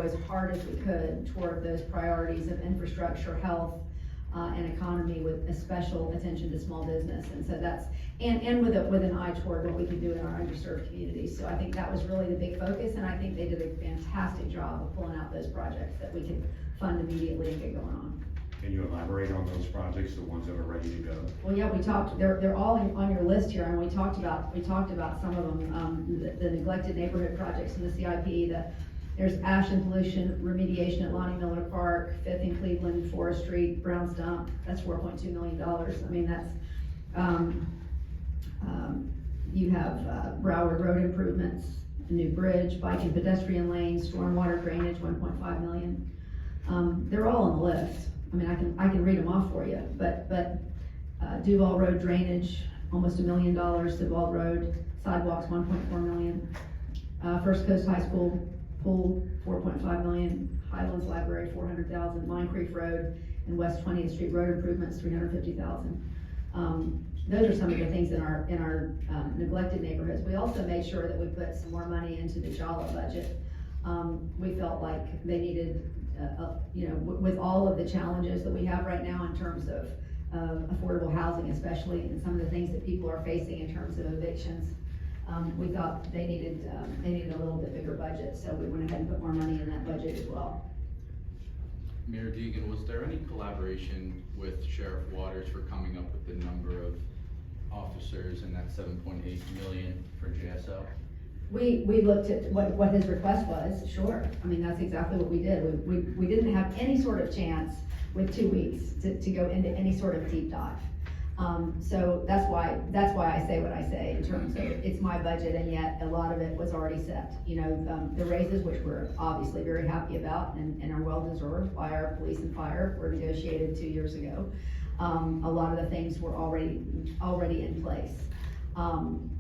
as hard as we could toward those priorities of infrastructure, health, and economy, with a special attention to small business. And so that's, and with an eye toward what we can do in our underserved communities. So I think that was really the big focus, and I think they did a fantastic job of pulling out those projects that we can fund immediately and get going on. Can you elaborate on those projects, the ones that are ready to go? Well, yeah, we talked, they're all on your list here, and we talked about some of them, the neglected neighborhood projects in the CIP, there's ash and pollution remediation at Lonnie Miller Park, 5th and Cleveland, Forest Street, Brown's Dump, that's $4.2 million. I mean, that's, you have Broward Road improvements, a new bridge, bike and pedestrian lanes, stormwater drainage, 1.5 million. They're all on the list. I mean, I can read them off for you, but Duval Road drainage, almost $1 million, Duval Road, sidewalks, 1.4 million. First Coast High School pool, 4.5 million, Highlands Library, 400,000, Mine Creek Road and West 20th Street road improvements, 350,000. Those are some of the things in our neglected neighborhoods. We also made sure that we put some more money into the JALA budget. We felt like they needed, you know, with all of the challenges that we have right now in terms of affordable housing, especially, and some of the things that people are facing in terms of evictions, we thought they needed a little bit bigger budget, so we went ahead and put more money in that budget as well. Mayor Deegan, was there any collaboration with Sheriff Waters for coming up with the number of officers in that 7.8 million for JSO? We looked at what his request was, sure. I mean, that's exactly what we did. We didn't have any sort of chance with 2 weeks to go into any sort of deep dive. So that's why I say what I say in terms of it's my budget, and yet a lot of it was already set. You know, the raises, which we're obviously very happy about and are well deserved by our police and fire, were negotiated 2 years ago. A lot of the things were already in place.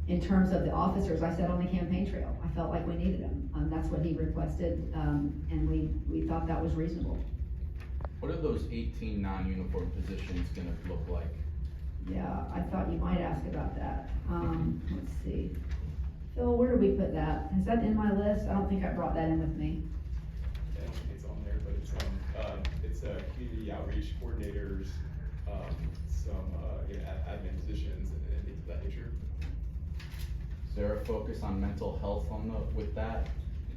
In terms of the officers, I said on the campaign trail, I felt like we needed them. That's what he requested, and we thought that was reasonable. What are those 18 non-uniform positions gonna look like? Yeah, I thought you might ask about that. Let's see. Phil, where did we put that? Is that in my list? I don't think I brought that in with me. I don't think it's on there, but it's community outreach coordinators, some admin positions and things of that nature. Is there a focus on mental health with that?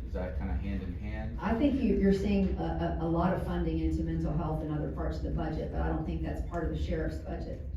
Is that kind of hand in hand? I think you're seeing a lot of funding into mental health in other parts of the budget, but I don't think that's part of the sheriff's budget.